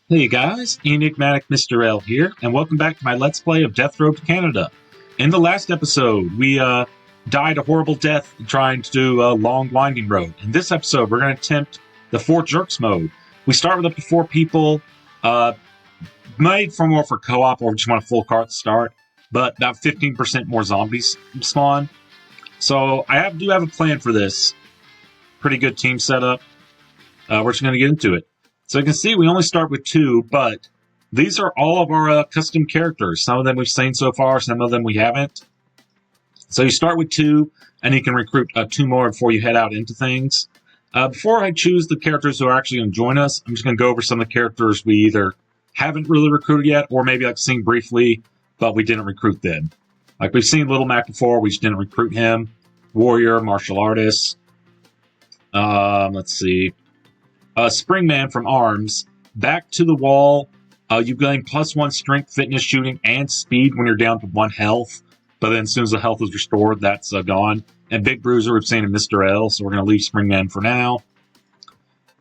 Hey guys, Enigmatic Mr. L here, and welcome back to my Let's Play of Death Road to Canada. In the last episode, we died a horrible death trying to do a long winding road. In this episode, we're going to attempt the Four Jerks mode. We start with up to 4 people, made for more for co-op or just want a full cart start, but about 15% more zombies spawn. So I do have a plan for this. Pretty good team setup. We're just going to get into it. So you can see we only start with 2, but these are all of our custom characters. Some of them we've seen so far, some of them we haven't. So you start with 2, and you can recruit 2 more before you head out into things. Before I choose the characters who are actually going to join us, I'm just going to go over some of the characters we either haven't really recruited yet, or maybe like seen briefly, but we didn't recruit them. Like we've seen Little Mac before, we just didn't recruit him. Warrior, martial artist. Let's see. Springman from Arms. Back to the wall. You gain +1 strength, fitness, shooting, and speed when you're down to 1 health. But then as soon as the health is restored, that's gone. And Big Bruiser, we've seen in Mr. L, so we're going to leave Springman for now.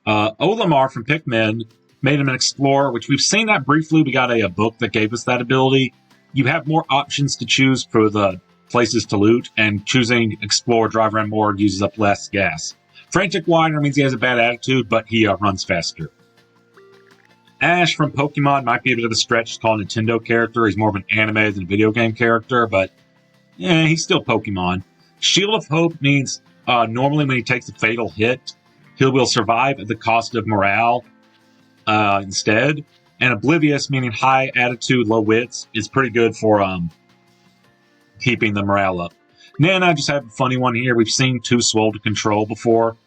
Olimar from Pikmin made him an explorer, which we've seen that briefly. We got a book that gave us that ability. You have more options to choose for the places to loot, and choosing Explorer, Drive Around More uses up less gas. Frantic Whiner means he has a bad attitude, but he runs faster. Ash from Pokemon might be a bit of a stretch to call a Nintendo character. He's more of an anime than a video game character, but he's still Pokemon. Shield of Hope means normally when he takes a fatal hit, he will survive at the cost of morale instead. And Oblivious, meaning high attitude, low wits, is pretty good for keeping the morale up. Nana, just have a funny one here. We've seen Too Swole to Control before.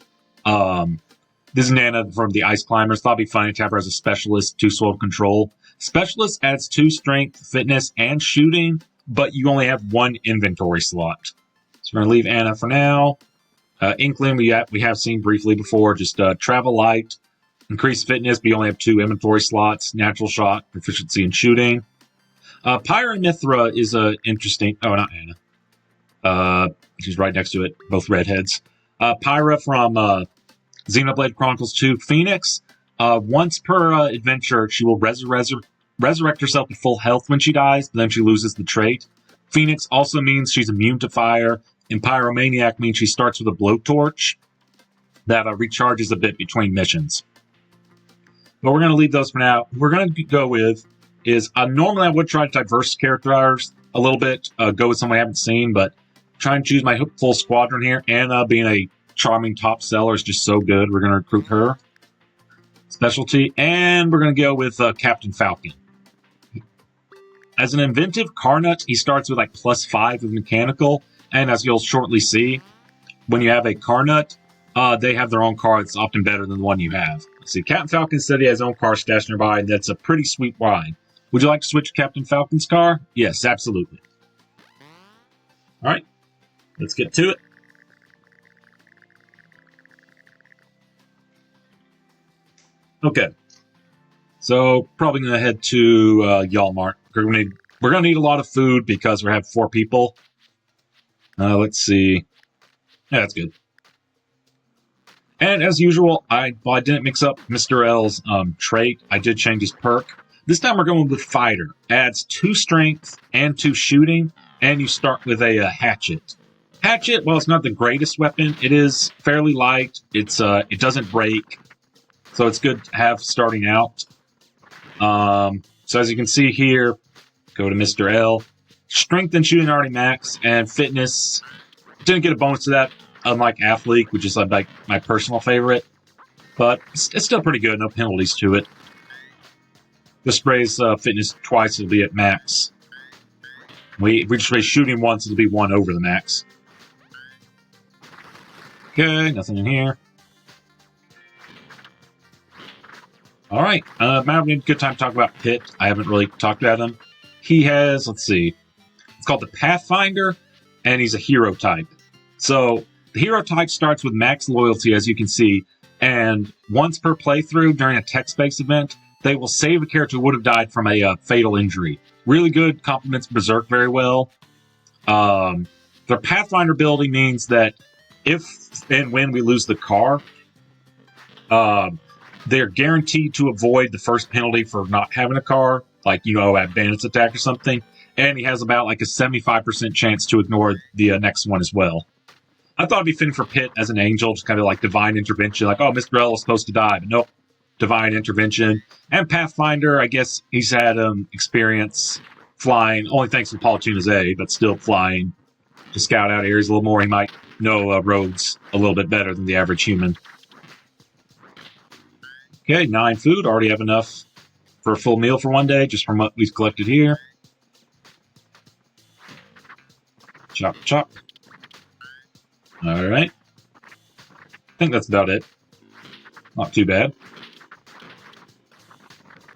This is Nana from the Ice Climbers. Thought it'd be funny to have her as a specialist, Too Swole to Control. Specialist adds 2 strength, fitness, and shooting, but you only have 1 inventory slot. So we're going to leave Anna for now. Inkling, we have seen briefly before. Just travel light, increase fitness, but you only have 2 inventory slots. Natural shot, proficiency in shooting. Pyramithra is interesting. Oh, not Anna. She's right next to it. Both redheads. Pyra from Xenoblade Chronicles 2 Phoenix. Once per adventure, she will resurrect herself to full health when she dies, but then she loses the trait. Phoenix also means she's immune to fire, and Pyromaniac means she starts with a blowtorch that recharges a bit between missions. But we're going to leave those for now. We're going to go with is, normally I would try to diverse characters a little bit, go with someone I haven't seen, but try and choose my full squadron here. Anna, being a charming top seller, is just so good. We're going to recruit her. Specialty. And we're going to go with Captain Falcon. As an inventive Carnut, he starts with like +5 with mechanical. And as you'll shortly see, when you have a Carnut, they have their own car that's often better than the one you have. Let's see, Captain Falcon said he has his own car stashed nearby, and that's a pretty sweet ride. Would you like to switch Captain Falcon's car? Yes, absolutely. All right. Let's get to it. Okay. So, probably going to head to Yalmart. We're going to need a lot of food because we have 4 people. Let's see. Yeah, that's good. And as usual, I didn't mix up Mr. L's trait. I did change his perk. This time we're going with Fighter. Adds 2 strength and 2 shooting, and you start with a hatchet. Hatchet, well, it's not the greatest weapon. It is fairly light. It doesn't break, so it's good to have starting out. So as you can see here, go to Mr. L. Strength and shooting already max, and fitness didn't get a bonus to that, unlike Athlete, which is like my personal favorite. But it's still pretty good. No penalties to it. Just raise fitness twice, it'll be at max. If we just raise shooting once, it'll be 1 over the max. Okay, nothing in here. Alright, now we need a good time to talk about Pitt. I haven't really talked about him. He has, let's see, it's called the Pathfinder, and he's a hero type. So, the hero type starts with max loyalty, as you can see, and once per playthrough during a text-based event, they will save a character who would have died from a fatal injury. Really good, complements Berserk very well. Their Pathfinder ability means that if and when we lose the car, they're guaranteed to avoid the first penalty for not having a car, like, a bandits attack or something. And he has about like a 75% chance to ignore the next one as well. I thought it'd be fitting for Pitt as an angel, just kind of like divine intervention, like, oh, Mr. L is supposed to die, but nope, divine intervention. And Pathfinder, I guess he's had experience flying, only thanks to Paul Tuna's aid, but still flying to scout out areas a little more. He might know roads a little bit better than the average human. Okay, 9 food. Already have enough for a full meal for one day, just from what we've collected here. Chop, chop. Alright. I think that's about it. Not too bad.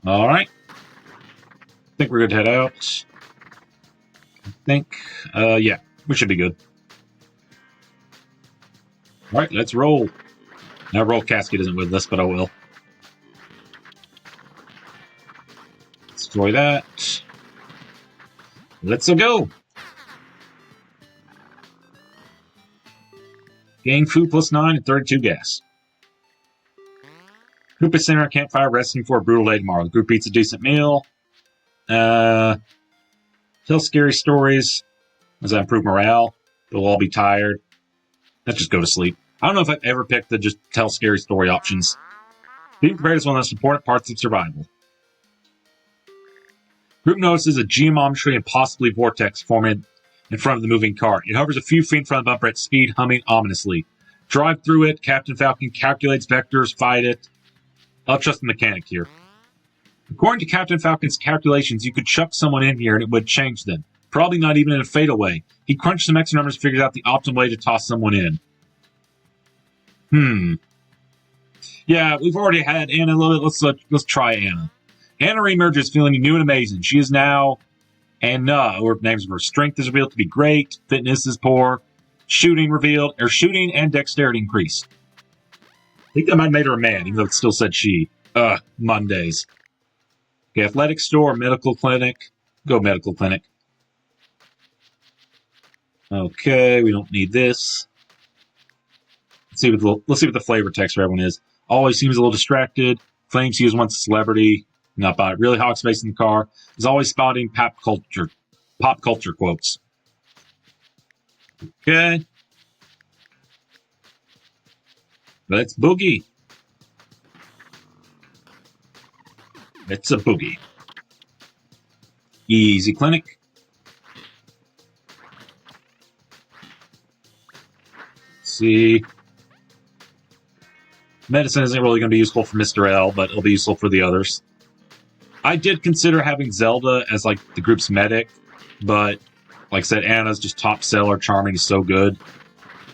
Alright. I think we're good to head out. I think, yeah, we should be good. Alright, let's roll. Now, Roll Casket isn't with us, but I will. Destroy that. Let's go. Gain food plus 9 and 32 gas. Group is sitting around a campfire resting for a brutal day tomorrow. The group eats a decent meal. Tell scary stories. Does that improve morale? They'll all be tired. Let's just go to sleep. I don't know if I've ever picked the just tell scary story options. Being prepared is one of the most important parts of survival. Group notices a geometry and possibly vortex forming in front of the moving cart. It hovers a few feet in front of the bumper at speed, humming ominously. Drive through it. Captain Falcon calculates vectors, fight it. I'll trust the mechanic here. According to Captain Falcon's calculations, you could chuck someone in here and it would change them. Probably not even in a fatal way. He crunched some extra numbers and figured out the optimal way to toss someone in. Yeah, we've already had Anna. Let's try Anna. Anna reemerges feeling new and amazing. She is now Anna, or names of her strength is revealed to be great, fitness is poor, shooting revealed, or shooting and dexterity increased. I think that might have made her a man, even though it still said she. Mondays. Okay, athletic store, medical clinic. Go medical clinic. Okay, we don't need this. Let's see what the flavor text for everyone is. Always seems a little distracted. Claims he was once a celebrity. Not by it. Really hog space in the car. Is always spouting pop culture quotes. Okay. Let's boogie. It's a boogie. Easy clinic. Let's see. Medicine isn't really going to be useful for Mr. L, but it'll be useful for the others. I did consider having Zelda as, like, the group's medic, but, like I said, Anna's just top seller. Charming is so good.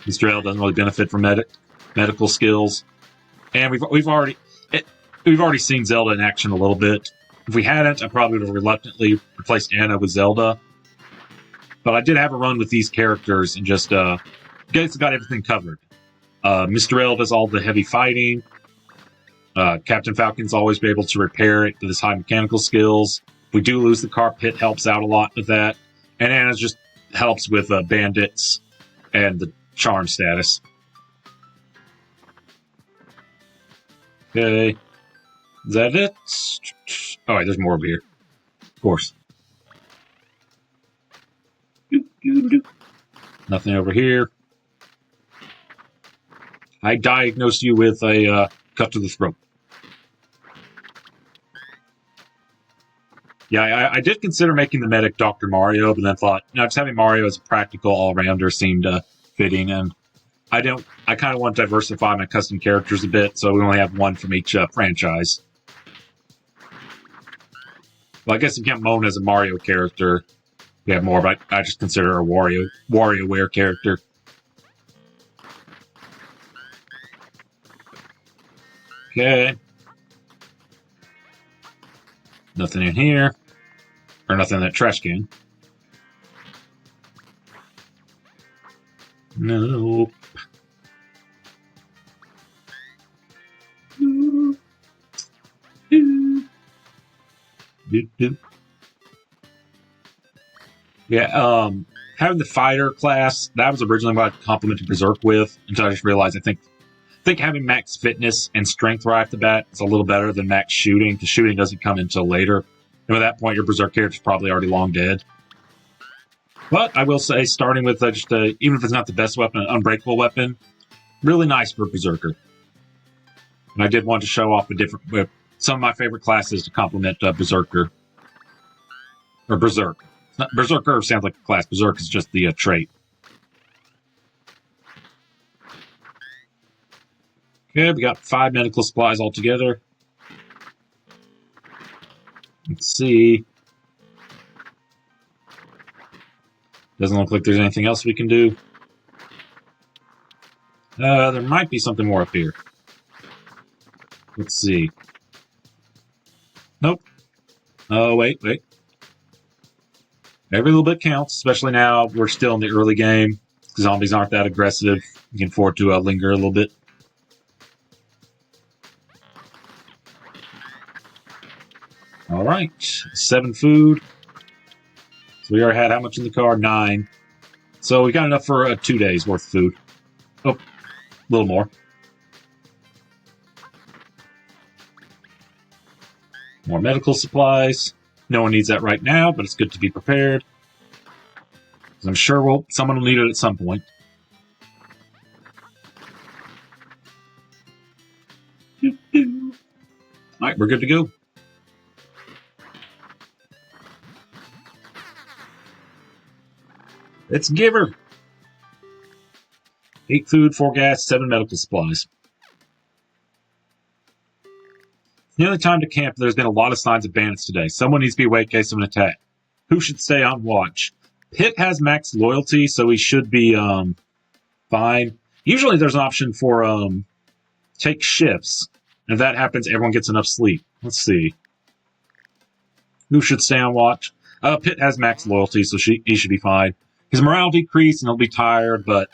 Mr. L doesn't really benefit from medical skills. And we've already seen Zelda in action a little bit. If we hadn't, I probably would have reluctantly replaced Anna with Zelda. But I did have a run with these characters and just, guys got everything covered. Mr. L does all the heavy fighting. Captain Falcon's always been able to repair it with his high mechanical skills. If we do lose the car, Pitt helps out a lot with that. And Anna just helps with bandits and the charm status. Okay. Is that it? Oh, wait, there's more over here. Of course. Nothing over here. I diagnose you with a cut to the throat. Yeah, I did consider making the medic Dr. Mario, but then thought, just having Mario as a practical all-rounder seemed fitting, and I kind of want to diversify my custom characters a bit, so we only have one from each franchise. Well, I guess if you count Mona as a Mario character, we have more, but I just consider her a WarioWare character. Okay. Nothing in here. Or nothing in that trash can. Nope. Yeah, having the fighter class, that was originally what I complimented Berserk with, until I just realized I think I think having max fitness and strength right off the bat is a little better than max shooting, because shooting doesn't come until later. And at that point, your Berserk character's probably already long dead. But I will say, starting with even if it's not the best weapon, an unbreakable weapon, really nice for a Berserker. And I did want to show off some of my favorite classes to complement Berserker. Or Berserk. Berserker sounds like a class. Berserk is just the trait. Okay, we got 5 medical supplies altogether. Let's see. Doesn't look like there's anything else we can do. There might be something more up here. Let's see. Nope. Oh, wait. Every little bit counts, especially now we're still in the early game. Zombies aren't that aggressive. You can afford to linger a little bit. Alright, 7 food. So we already had how much in the car? 9. So we got enough for 2 days worth of food. Oh, a little more. More medical supplies. No one needs that right now, but it's good to be prepared. I'm sure someone will need it at some point. Alright, we're good to go. Let's give her. 8 food, 4 gas, 7 medical supplies. The only time to camp, there's been a lot of signs of bandits today. Someone needs to be awake in case of an attack. Who should stay on watch? Pitt has max loyalty, so he should be fine. Usually there's an option for take shifts. And if that happens, everyone gets enough sleep. Let's see. Who should stay on watch? Pitt has max loyalty, so he should be fine. His morale decreased, and he'll be tired, but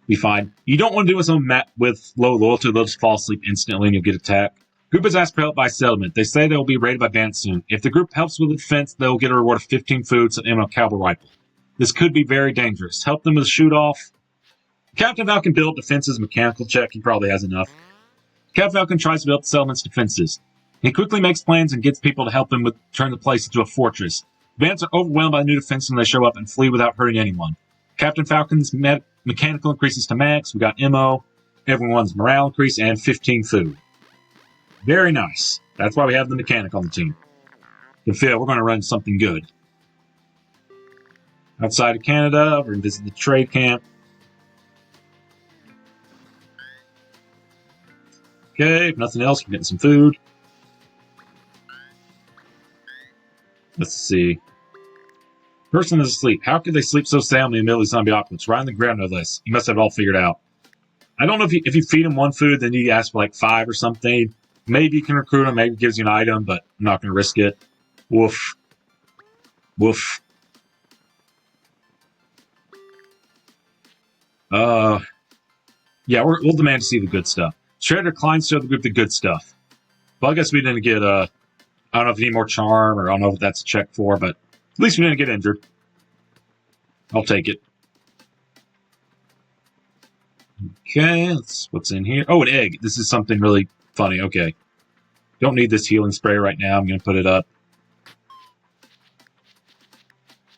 be fine. You don't want to do with someone with low loyalty. They'll just fall asleep instantly, and you'll get attacked. Group is asked for help by settlement. They say they will be raided by bandits soon. If the group helps with the defense, they'll get a reward of 15 food and a cavalry rifle. This could be very dangerous. Help them with a shoot-off. Captain Falcon build defenses mechanical check. He probably has enough. Captain Falcon tries to build the settlement's defenses. He quickly makes plans and gets people to help him turn the place into a fortress. Bandits are overwhelmed by the new defense when they show up and flee without hurting anyone. Captain Falcon's mechanical increases to max. We got MO, everyone's morale increase, and 15 food. Very nice. That's why we have the mechanic on the team. You feel we're going to run something good. Outside of Canada, we're going to visit the trade camp. Okay, if nothing else, we're getting some food. Let's see. Person is asleep. How could they sleep so soundly in the middle of the zombie apocalypse? Right on the ground, no less. You must have it all figured out. I don't know if you feed them one food, then you ask for like 5 or something. Maybe you can recruit them, maybe it gives you an item, but I'm not going to risk it. Woof. Woof. Yeah, we'll demand to see the good stuff. Shredder declines to show the group the good stuff. Well, I guess we didn't get, I don't know if you need more charm, or I don't know if that's a check for, but at least we didn't get injured. I'll take it. Okay, what's in here? Oh, an egg. This is something really funny. Okay. Don't need this healing spray right now. I'm going to put it up.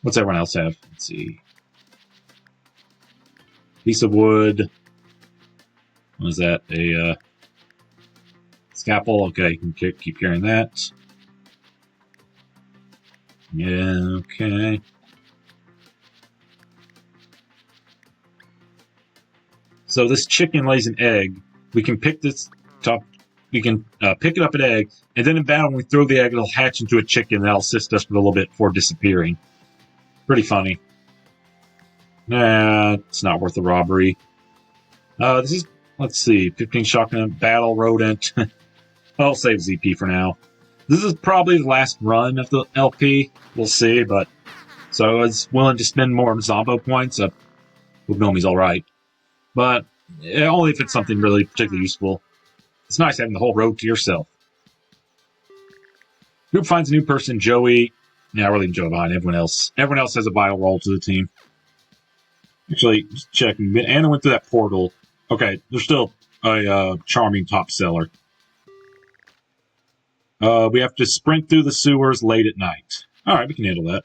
What's everyone else have? Let's see. Piece of wood. What is that? A scalpel. Okay, you can keep carrying that. Yeah, okay. So this chicken lays an egg. We can pick this top. We can pick it up an egg, and then in battle, when we throw the egg, it'll hatch into a chicken that'll assist us for a little bit before disappearing. Pretty funny. Nah, it's not worth the robbery. This is, let's see, 15 shotgun, battle rodent. I'll save ZP for now. This is probably the last run of the LP. We'll see, but so I was willing to spend more Zombo points. With Nomi's alright. But only if it's something really particularly useful. It's nice having the whole road to yourself. Group finds a new person, Joey. Yeah, we're leaving Joey behind. Everyone else has a vital role to the team. Actually, just checking. Anna went through that portal. Okay, there's still a charming top seller. We have to sprint through the sewers late at night. Alright, we can handle that.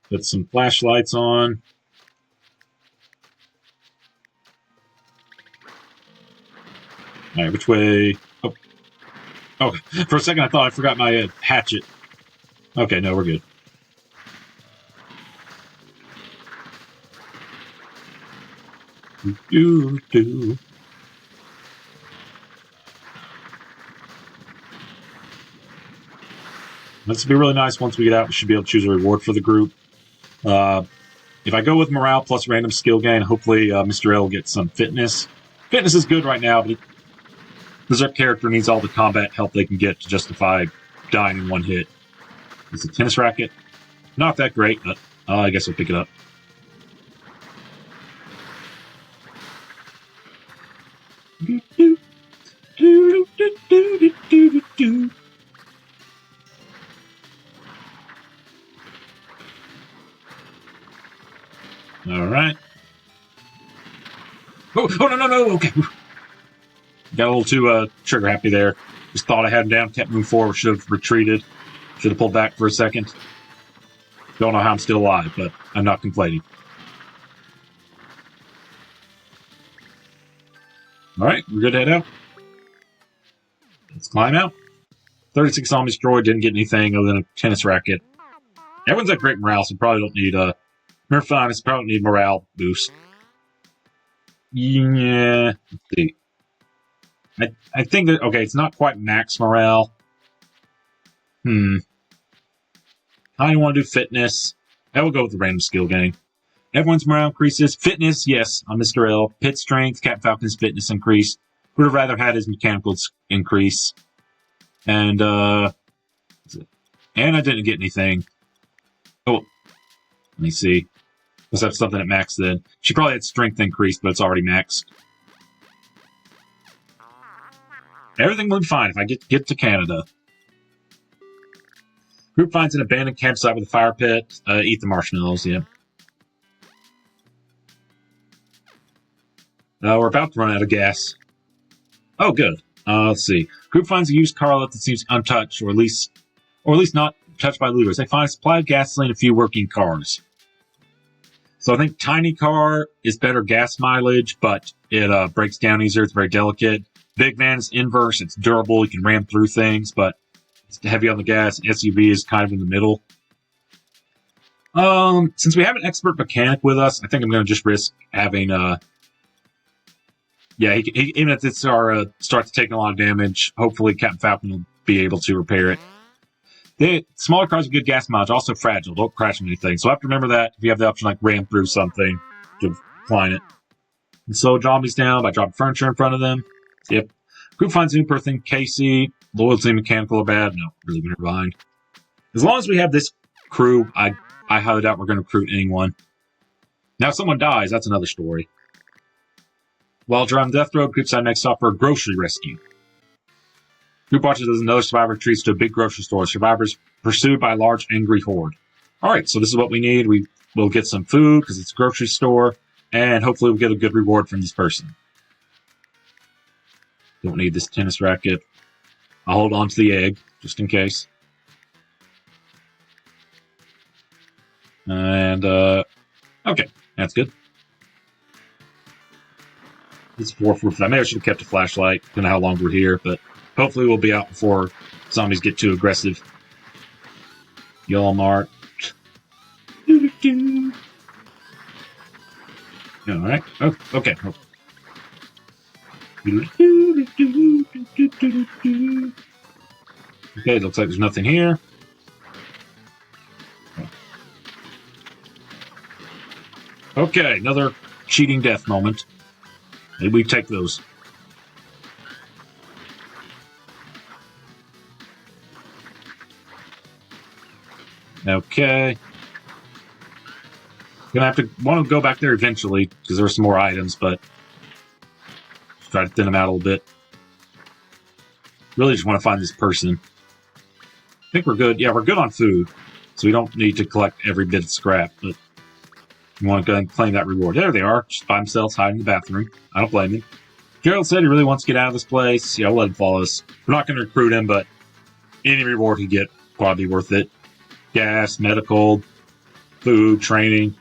Put some flashlights on. Alright, which way? Oh, for a second I thought I forgot my hatchet. Okay, no, we're good. Do. This will be really nice. Once we get out, we should be able to choose a reward for the group. If I go with morale plus random skill gain, hopefully Mr. L will get some fitness. Fitness is good right now, but the character needs all the combat help they can get to justify dying in one hit. It's a tennis racket. Not that great, but I guess I'll pick it up. Alright. Oh, no, okay. Got a little too trigger happy there. Just thought I had him down, kept moving forward, should have retreated. Should have pulled back for a second. Don't know how I'm still alive, but I'm not complaining. Alright, we're good to head out. Let's climb out. 36 zombies destroyed, didn't get anything other than a tennis racket. Everyone's at great morale, so probably don't need Nerf Finest, probably don't need morale boost. Yeah, let's see. I think that, okay, it's not quite max morale. I don't want to do fitness. I will go with the random skill gain. Everyone's morale increases. Fitness, yes, on Mr. L. Pit strength, Captain Falcon's fitness increase. Would have rather had his mechanicals increase. And, I didn't get anything. Oh, let me see. Must have something at max then. She probably had strength increase, but it's already maxed. Everything will be fine if I get to Canada. Group finds an abandoned campsite with a fire pit. Eat the marshmallows, yeah. We're about to run out of gas. Oh, good. Let's see. Group finds a used car lot that seems untouched, or at least not touched by looters. They find a supply of gasoline and a few working cars. So I think tiny car is better gas mileage, but it breaks down easier. It's very delicate. Big van is inverse. It's durable. You can ram through things, but it's heavy on the gas. SUV is kind of in the middle. Since we have an expert mechanic with us, I think I'm going to just risk having even if it's starts taking a lot of damage, hopefully Captain Falcon will be able to repair it. The smaller cars with good gas mileage, also fragile. Don't crash into anything. So I have to remember that if you have the option like ram through something to decline it. And slow zombies down by dropping furniture in front of them. Yep. Group finds a new person, Casey. Loyalty and mechanical are bad. No, really never mind. As long as we have this crew, I highly doubt we're going to recruit anyone. Now, if someone dies, that's another story. While driving Death Road, group side next stop for a grocery rescue. Group watches as another survivor retreats to a big grocery store. Survivors pursued by a large angry horde. Alright, so this is what we need. We'll get some food because it's a grocery store, and hopefully we'll get a good reward from this person. Don't need this tennis racket. I'll hold on to the egg, just in case. And, okay, that's good. It's 4:45. Maybe I should have kept a flashlight. Don't know how long we're here, but hopefully we'll be out before zombies get too aggressive. Walmart. Alright. Oh, okay. Oh. Okay, looks like there's nothing here. Okay, another cheating death moment. Maybe we take those. Okay. Gonna have to want to go back there eventually because there's some more items, but try to thin them out a little bit. Really just want to find this person. I think we're good. Yeah, we're good on food, so we don't need to collect every bit of scrap. But You want to go ahead and claim that reward. There they are, just by themselves, hiding in the bathroom. I don't blame him. Gerald said he really wants to get out of this place. Yeah, we'll let him follow us. We're not going to recruit him, but any reward he get, probably worth it. Gas, medical, food, training.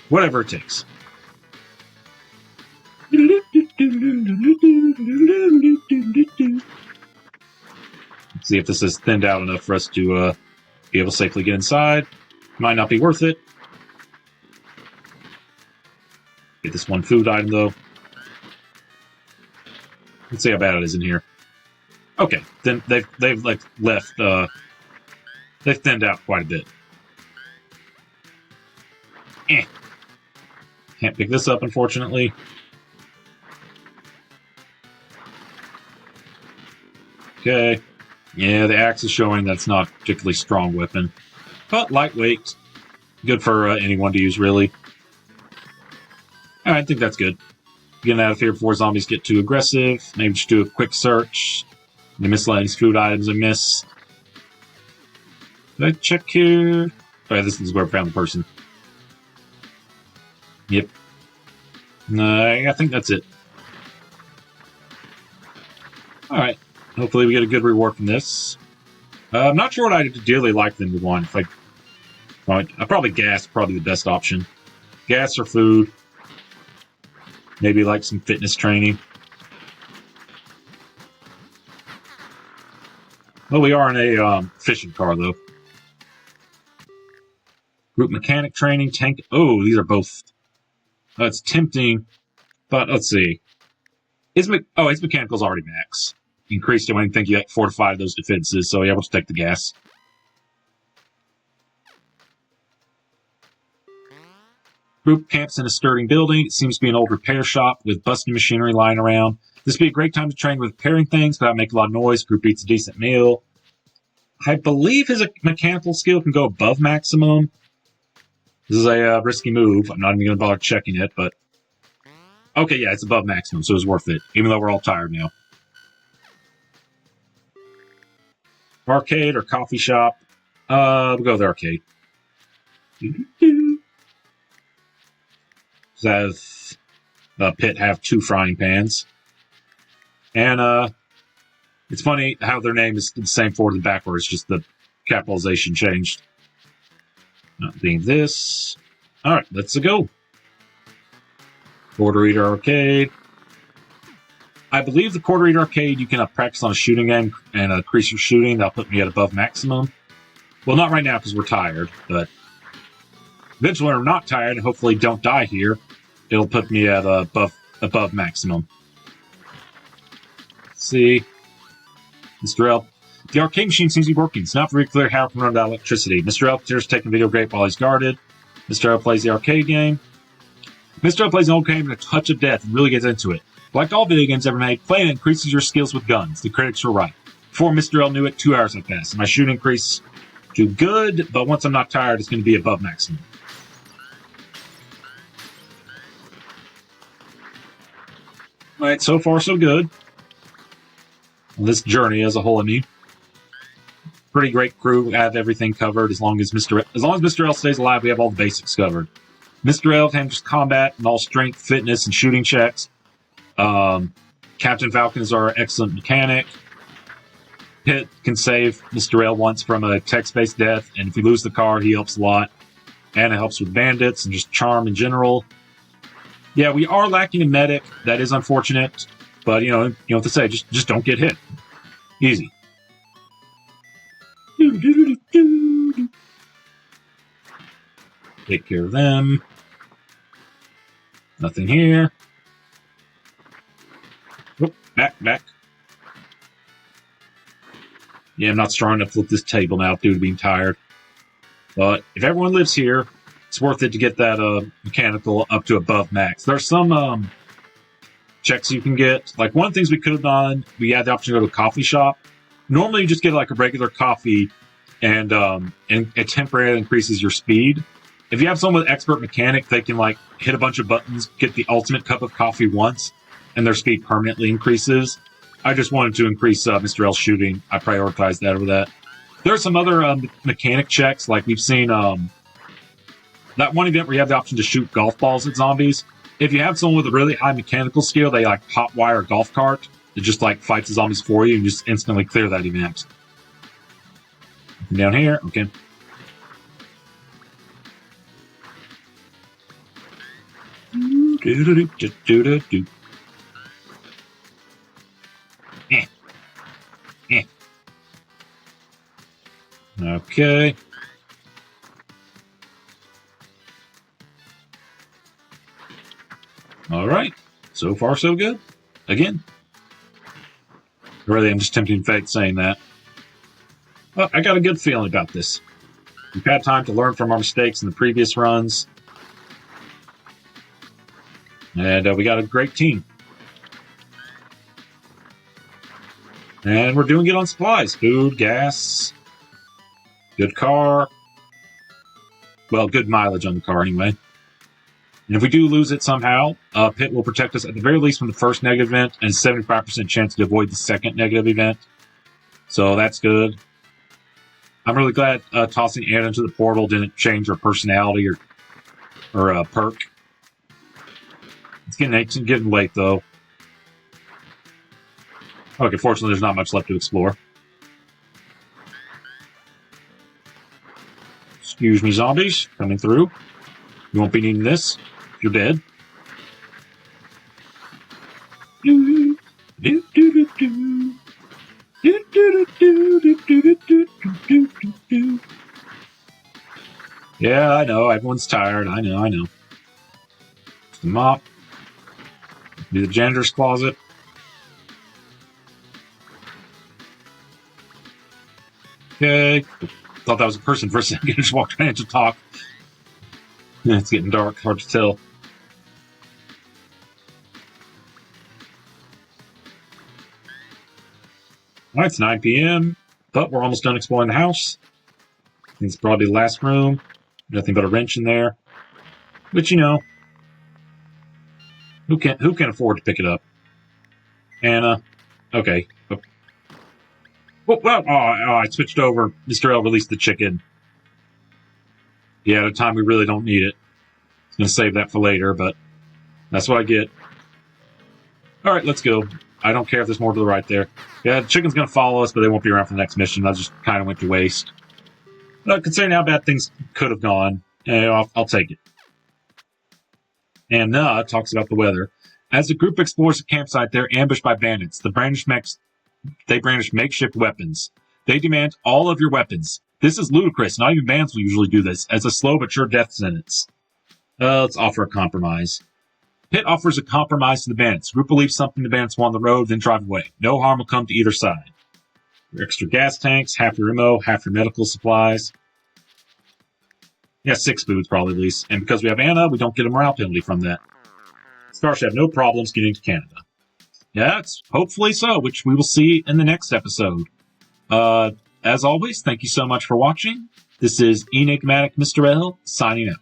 Whatever it takes. Let's see if this is thinned out enough for us to be able to safely get inside. Might not be worth it. Get this one food item, though. Let's see how bad it is in here. Okay, then they've like left. They've thinned out quite a bit. Can't pick this up, unfortunately. Okay. Yeah, the axe is showing that's not a particularly strong weapon. But lightweight. Good for anyone to use, really. I think that's good. Getting out of here before zombies get too aggressive. Maybe just do a quick search. The miscellaneous food items I missed. Did I check here? Oh, yeah, this is where I found the person. Yep. I think that's it. Alright. Hopefully we get a good reward from this. I'm not sure what I'd ideally like them to want. Probably gas, probably the best option. Gas or food. Maybe like some fitness training. Well, we are in a fishing car, though. Group mechanic training, tank. Oh, these are both. It's tempting, but let's see. His mechanical's already max. Increased it when you think you fortified those defenses, so yeah, we'll just take the gas. Group camps in a sturdy building. It seems to be an old repair shop with busted machinery lying around. This would be a great time to train with repairing things without making a lot of noise. Group eats a decent meal. I believe his mechanical skill can go above maximum. This is a risky move. I'm not even going to bother checking it, but... Okay, yeah, it's above maximum, so it's worth it, even though we're all tired now. Arcade or coffee shop? We'll go with arcade. Does Pit have 2 frying pans? And, it's funny how their name is the same forward and backwards, just the capitalization changed. Not being this. Alright, let's go. Quarter Eater Arcade. I believe the Quarter Eater Arcade, you can practice on a shooting game and increase your shooting. That'll put me at above maximum. Well, not right now because we're tired, but eventually when we're not tired and hopefully don't die here, it'll put me at above maximum. Let's see. Mr. L. The arcade machine seems to be working. It's not very clear how it can run out of electricity. Mr. L considers taking video grape while he's guarded. Mr. L plays the arcade game. Mr. L plays an old game in a touch of death and really gets into it. Like all video games ever made, playing it increases your skills with guns. The critics were right. Before Mr. L knew it, 2 hours had passed. My shooting increased to good, but once I'm not tired, it's going to be above maximum. Alright, so far so good. This journey as a whole, I mean. Pretty great crew. We have everything covered as long as Mr. L stays alive, we have all the basics covered. Mr. L handles combat and all strength, fitness, and shooting checks. Captain Falcon is our excellent mechanic. Pit can save Mr. L once from a text-based death, and if we lose the car, he helps a lot. Anna helps with bandits and just charm in general. Yeah, we are lacking a medic. That is unfortunate. But, you know what to say. Just don't get hit. Easy. Take care of them. Nothing here. Whoop, back. Yeah, I'm not strong enough to flip this table now due to being tired. But if everyone lives here, it's worth it to get that mechanical up to above max. There's some checks you can get. Like, one of the things we could have done, we had the option to go to a coffee shop. Normally, you just get like a regular coffee, and it temporarily increases your speed. If you have someone with expert mechanic, they can like hit a bunch of buttons, get the ultimate cup of coffee once, and their speed permanently increases. I just wanted to increase Mr. L's shooting. I prioritized that over that. There are some other mechanic checks, like we've seen that one event where you have the option to shoot golf balls at zombies. If you have someone with a really high mechanical skill, they like hotwire a golf cart. It just like fights the zombies for you and just instantly clear that event. Down here, okay. Okay. Alright. So far, so good. Again. Really, I'm just tempting fate saying that. Well, I got a good feeling about this. We've had time to learn from our mistakes in the previous runs. And we got a great team. And we're doing good on supplies. Food, gas, good car. Well, good mileage on the car anyway. And if we do lose it somehow, Pit will protect us at the very least from the first negative event and 75% chance to avoid the second negative event. So that's good. I'm really glad tossing Anna into the portal didn't change her personality or perk. It's getting late, though. Okay, fortunately, there's not much left to explore. Excuse me, zombies. Coming through. You won't be needing this. You're dead. Yeah, I know. Everyone's tired. I know. The mop. Do the janitor's closet. Okay. Thought that was a person for a second. Just walked around to talk. Yeah, it's getting dark. Hard to tell. Alright, it's 9 p.m. But we're almost done exploring the house. I think it's probably the last room. Nothing but a wrench in there. But you know, who can afford to pick it up? Anna. Okay. I switched over. Mr. L released the chicken. Yeah, at a time we really don't need it. I'm going to save that for later, but that's what I get. Alright, let's go. I don't care if there's more to the right there. Yeah, the chicken's going to follow us, but they won't be around for the next mission. That just kind of went to waste. But considering how bad things could have gone, I'll take it. Anna talks about the weather. As the group explores the campsite, they're ambushed by bandits. They brandish makeshift weapons. They demand all of your weapons. This is ludicrous. Not even bandits will usually do this, as a slow but sure death sentence. Let's offer a compromise. Pitt offers a compromise to the bandits. The group believes something the bandits want on the road, then drive away. No harm will come to either side. Your extra gas tanks, half your ammo, half your medical supplies. Yeah, 6 foods probably at least. And because we have Anna, we don't get a morale penalty from that. Starship have no problems getting to Canada. Yeah, it's hopefully so, which we will see in the next episode. As always, thank you so much for watching. This is Enigmatic Mr. L, signing out.